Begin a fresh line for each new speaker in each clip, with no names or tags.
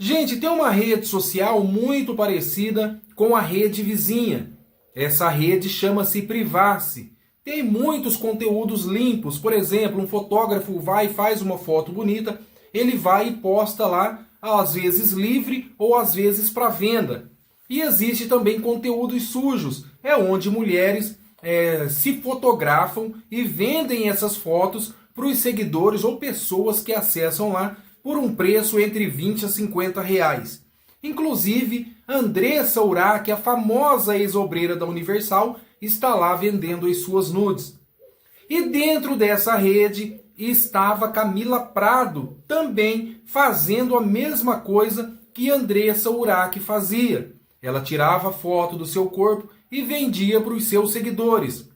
Gente, tem uma rede social muito parecida com a rede vizinha. Essa rede chama-se Privacy. Tem muitos conteúdos limpos. Por exemplo, um fotógrafo vai e faz uma foto bonita, ele vai e posta lá, às vezes livre ou às vezes para venda. E existe também conteúdos sujos, é onde mulheres se fotografam e vendem essas fotos para os seguidores ou pessoas que acessam lá por um preço entre 20 a 50 reais. Inclusive, Andressa Urach, a famosa ex-obreira da Universal, está lá vendendo as suas nudes. E dentro dessa rede estava Camila Prado, também fazendo a mesma coisa que Andressa Urach fazia. Ela tirava foto do seu corpo e vendia para os seus seguidores.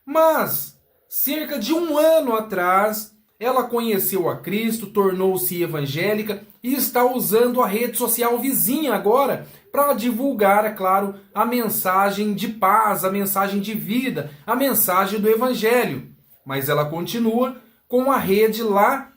Mas, cerca de um ano atrás, ela conheceu a Cristo, tornou-se evangélica e está usando a rede social vizinha agora para divulgar, é claro, a mensagem de paz, a mensagem de vida, a mensagem do Evangelho. Mas ela continua com a rede lá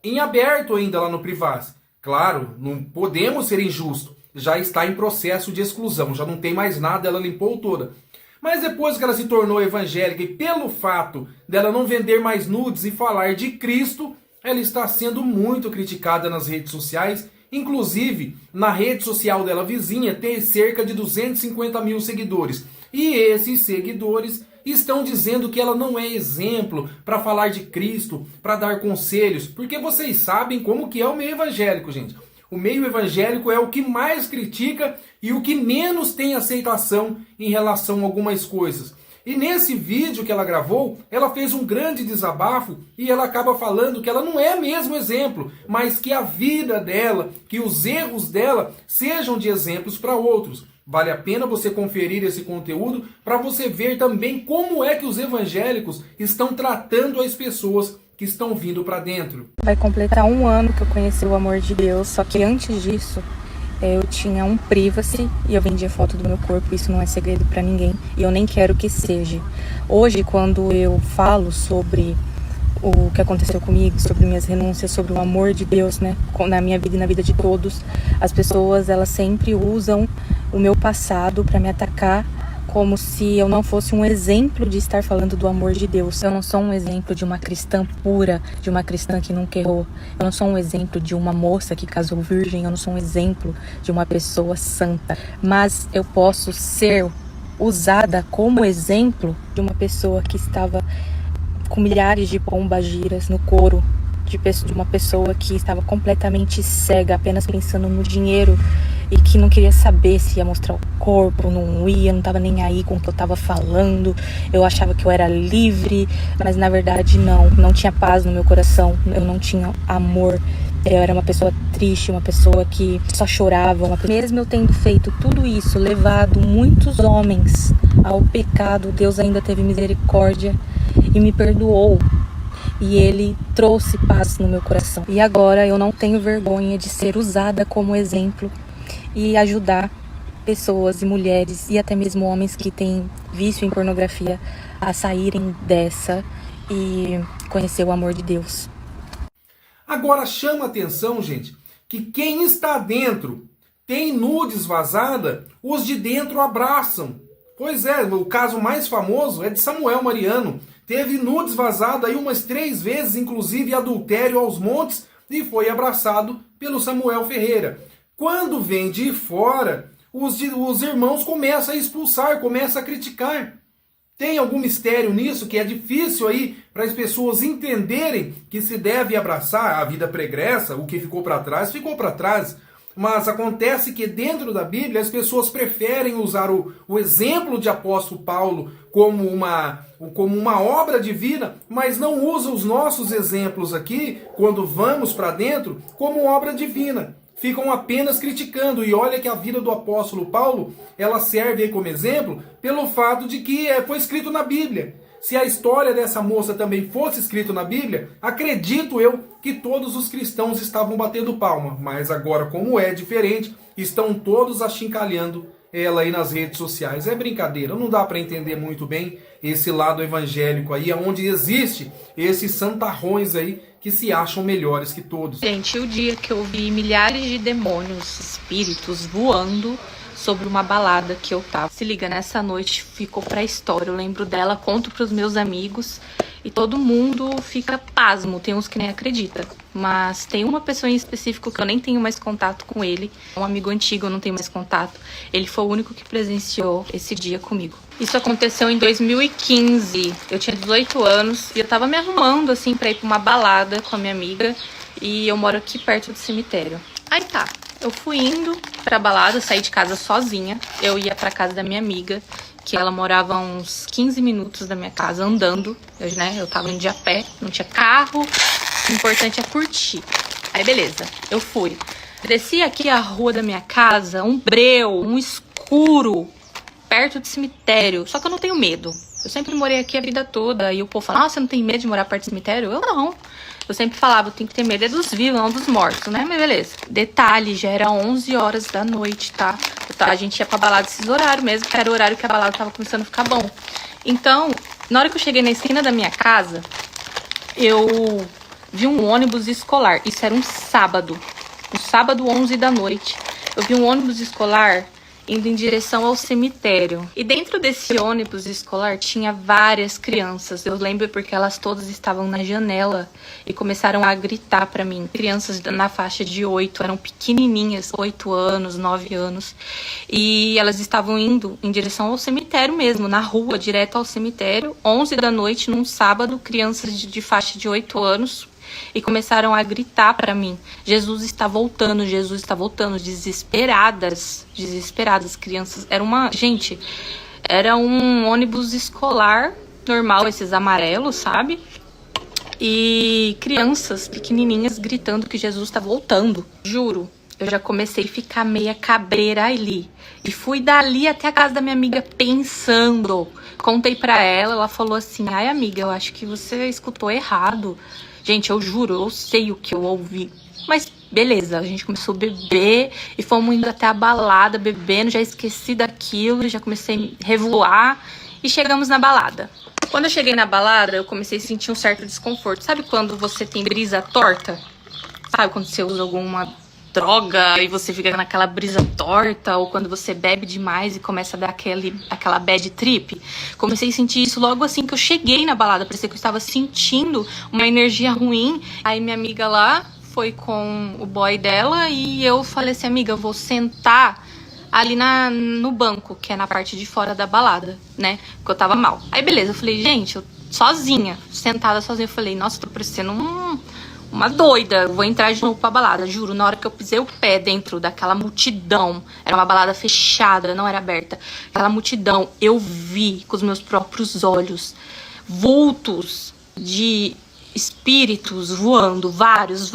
em aberto ainda lá no Privacy. Claro, não podemos ser injustos, já está em processo de exclusão, já não tem mais nada, ela limpou toda. Mas depois que ela se tornou evangélica e pelo fato dela não vender mais nudes e falar de Cristo, ela está sendo muito criticada nas redes sociais. Inclusive, na rede social dela vizinha tem cerca de 250 mil seguidores. E esses seguidores estão dizendo que ela não é exemplo para falar de Cristo, para dar conselhos. Porque vocês sabem como que é o meio evangélico, gente. O meio evangélico é o que mais critica e o que menos tem aceitação em relação a algumas coisas. E nesse vídeo que ela gravou, ela fez um grande desabafo e ela acaba falando que ela não é mesmo exemplo, mas que a vida dela, que os erros dela sejam de exemplos para outros. Vale a pena você conferir esse conteúdo para você ver também como é que os evangélicos estão tratando as pessoas que estão vindo para dentro.
Vai completar um ano que eu conheci o amor de Deus, só que antes disso eu tinha um privacy e eu vendia foto do meu corpo, isso não é segredo para ninguém e eu nem quero que seja. Hoje, quando eu falo sobre o que aconteceu comigo, sobre minhas renúncias, sobre o amor de Deus, né, na minha vida e na vida de todos, as pessoas elas sempre usam o meu passado para me atacar, como se eu não fosse um exemplo de estar falando do amor de Deus. Eu não sou um exemplo de uma cristã pura, de uma cristã que nunca errou. Eu não sou um exemplo de uma moça que casou virgem. Eu não sou um exemplo de uma pessoa santa. Mas eu posso ser usada como exemplo de uma pessoa que estava com milhares de pombagiras no couro, de uma pessoa que estava completamente cega, apenas pensando no dinheiro e que não queria saber se ia mostrar o corpo, não ia, não estava nem aí com o que eu estava falando. Eu achava que eu era livre, mas na verdade não tinha paz no meu coração, eu não tinha amor. Eu era uma pessoa triste, uma pessoa que só chorava. Mesmo eu tendo feito tudo isso, levado muitos homens ao pecado, Deus ainda teve misericórdia e me perdoou. E Ele trouxe paz no meu coração. E agora eu não tenho vergonha de ser usada como exemplo e ajudar pessoas e mulheres e até mesmo homens que têm vício em pornografia a saírem dessa e conhecer o amor de Deus.
Agora chama atenção, gente, que quem está dentro tem nudes vazada, os de dentro abraçam. Pois é, o caso mais famoso é de Samuel Mariano. Teve nudes vazada aí umas 3 vezes, inclusive adultério aos montes, e foi abraçado pelo Samuel Ferreira. Quando vem de fora, os irmãos começam a expulsar, começam a criticar. Tem algum mistério nisso que é difícil aí para as pessoas entenderem que se deve abraçar a vida pregressa, o que ficou para trás, ficou para trás. Mas acontece que dentro da Bíblia as pessoas preferem usar o exemplo de apóstolo Paulo como uma obra divina, mas não usam os nossos exemplos aqui, quando vamos para dentro, como obra divina. Ficam apenas criticando. E olha que a vida do apóstolo Paulo, ela serve aí como exemplo pelo fato de que foi escrito na Bíblia. Se a história dessa moça também fosse escrita na Bíblia, acredito eu que todos os cristãos estavam batendo palma. Mas agora, como é diferente, estão todos achincalhando ela aí nas redes sociais. É brincadeira, não dá para entender muito bem esse lado evangélico aí, onde existe esses santarrões aí que se acham melhores que todos.
Gente, o dia que eu vi milhares de demônios, espíritos voando sobre uma balada que eu tava. Se liga, nessa noite ficou pra história. Eu lembro dela, conto pros meus amigos e todo mundo fica pasmo. Tem uns que nem acredita. Mas tem uma pessoa em específico que eu nem tenho mais contato com ele. Um amigo antigo, eu não tenho mais contato. Ele foi o único que presenciou esse dia comigo. Isso aconteceu em 2015. Eu tinha 18 anos e eu tava me arrumando assim pra ir pra uma balada com a minha amiga. E eu moro aqui perto do cemitério. Aí tá. Eu fui indo pra balada, saí de casa sozinha. Eu ia pra casa da minha amiga, que ela morava a uns 15 minutos da minha casa, andando. Eu tava indo de a pé, não tinha carro. O importante é curtir. Aí beleza, eu fui. Desci aqui a rua da minha casa, um breu, um escuro, perto do cemitério. Só que eu não tenho medo. Eu sempre morei aqui a vida toda. E o povo fala, você não tem medo de morar perto do cemitério? Eu não. Eu sempre falava, eu tenho que ter medo dos vivos, não dos mortos, né? Mas beleza. Detalhe, já era 11 horas da noite, tá? A gente ia pra balada esses horários mesmo, que era o horário que a balada tava começando a ficar bom. Então, na hora que eu cheguei na esquina da minha casa, eu vi um ônibus escolar. Isso era um sábado. Um sábado, 11 da noite. Eu vi um ônibus escolar indo em direção ao cemitério. E dentro desse ônibus escolar tinha várias crianças. Eu lembro porque elas todas estavam na janela e começaram a gritar pra mim. Crianças na faixa de 8, eram pequenininhas, 8 anos, 9 anos. E elas estavam indo em direção ao cemitério mesmo, na rua, direto ao cemitério. 11 da noite, num sábado, crianças de faixa de 8 anos. E começaram a gritar pra mim, Jesus está voltando, desesperadas, crianças. Era um ônibus escolar normal, esses amarelos, sabe? E crianças pequenininhas gritando que Jesus está voltando. Juro, eu já comecei a ficar meia cabreira ali. E fui dali até a casa da minha amiga pensando. Contei pra ela, ela falou assim, ai amiga, eu acho que você escutou errado. Gente, eu juro, eu sei o que eu ouvi. Mas beleza, a gente começou a beber e fomos indo até a balada, bebendo, já esqueci daquilo, já comecei a revoar e chegamos na balada. Quando eu cheguei na balada, eu comecei a sentir um certo desconforto. Sabe quando você tem brisa torta? Sabe quando você usa alguma droga e você fica naquela brisa torta, ou quando você bebe demais e começa a dar aquela bad trip. Comecei a sentir isso logo assim que eu cheguei na balada, parecia que eu estava sentindo uma energia ruim. Aí minha amiga lá foi com o boy dela e eu falei assim, amiga, eu vou sentar ali no banco, que é na parte de fora da balada, né, porque eu tava mal. Aí beleza, eu falei, gente, eu sozinha, sentada sozinha, eu falei, nossa, tô parecendo uma doida, vou entrar de novo pra balada. Juro, na hora que eu pisei o pé dentro daquela multidão, era uma balada fechada, não era aberta, aquela multidão, eu vi com os meus próprios olhos vultos de espíritos voando, vários,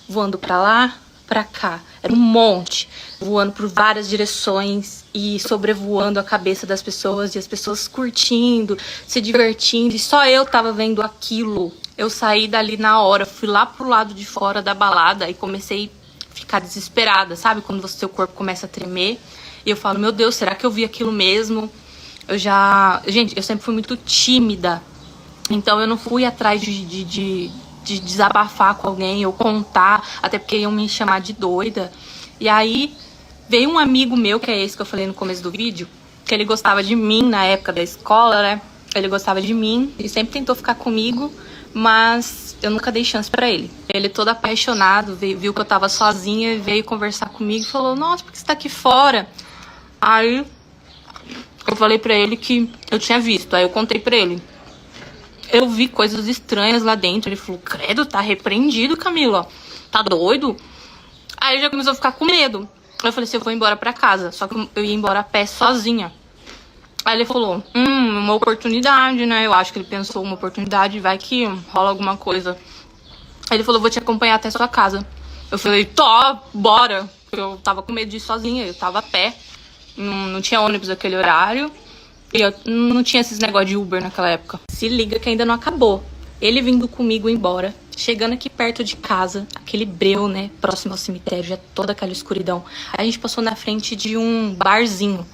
voando pra lá, pra cá. Era um monte, voando por várias direções e sobrevoando a cabeça das pessoas, e as pessoas curtindo, se divertindo, e só eu tava vendo aquilo. Eu saí dali na hora, fui lá pro lado de fora da balada e comecei a ficar desesperada, sabe? Quando seu corpo começa a tremer. E eu falo, meu Deus, será que eu vi aquilo mesmo? Gente, eu sempre fui muito tímida. Então eu não fui atrás de desabafar com alguém ou contar, até porque iam me chamar de doida. E aí veio um amigo meu, que é esse que eu falei no começo do vídeo, que ele gostava de mim na época da escola, né? Ele gostava de mim e sempre tentou ficar comigo, mas eu nunca dei chance pra ele. Ele todo apaixonado, viu que eu tava sozinha, veio conversar comigo e falou, nossa, por que você tá aqui fora? Aí eu falei pra ele que eu tinha visto, aí eu contei pra ele. Eu vi coisas estranhas lá dentro. Ele falou, credo, tá repreendido, Camila. Tá doido? Aí ele já começou a ficar com medo. Eu falei assim, eu vou embora pra casa. Só que eu ia embora a pé sozinha. Aí ele falou, uma oportunidade, né? Eu acho que ele pensou, uma oportunidade, vai que rola alguma coisa. Aí ele falou, vou te acompanhar até sua casa. Eu falei, bora. Eu tava com medo de ir sozinha, eu tava a pé. Não tinha ônibus naquele horário. E eu não tinha esses negócios de Uber naquela época. Se liga que ainda não acabou. Ele vindo comigo embora, chegando aqui perto de casa, aquele breu, né, próximo ao cemitério, já toda aquela escuridão. A gente passou na frente de um barzinho,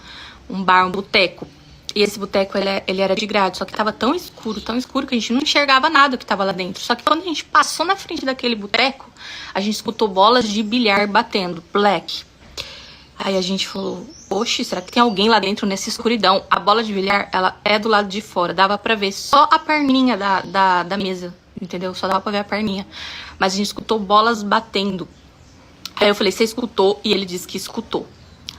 um boteco. E esse boteco, ele era de grade, só que tava tão escuro que a gente não enxergava nada que tava lá dentro. Só que quando a gente passou na frente daquele boteco, a gente escutou bolas de bilhar batendo, black. Aí a gente falou, oxe, será que tem alguém lá dentro nessa escuridão? A bola de bilhar, ela é do lado de fora, dava pra ver só a perninha da mesa, entendeu? Só dava pra ver a perninha. Mas a gente escutou bolas batendo. Aí eu falei, você escutou? E ele disse que escutou.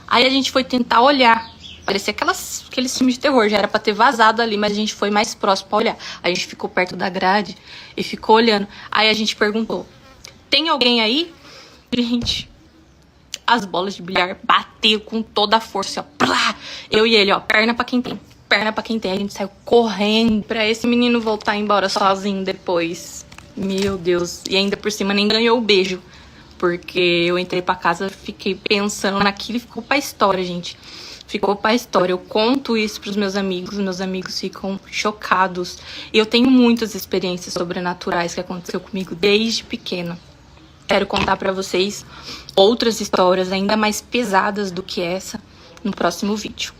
Aí a gente foi tentar olhar. Parecia aqueles filmes de terror, já era pra ter vazado ali, mas a gente foi mais próximo pra olhar. A gente ficou perto da grade e ficou olhando. Aí a gente perguntou, tem alguém aí? Gente, as bolas de bilhar bateu com toda a força, ó. Plá! Eu e ele, ó, perna pra quem tem. Perna pra quem tem. A gente saiu correndo pra esse menino voltar embora sozinho depois. Meu Deus. E ainda por cima nem ganhou o beijo. Porque eu entrei pra casa, fiquei pensando naquilo e ficou pra história, gente. Ficou pra história. Eu conto isso pros meus amigos ficam chocados. E eu tenho muitas experiências sobrenaturais que aconteceu comigo desde pequena. Quero contar pra vocês outras histórias ainda mais pesadas do que essa no próximo vídeo.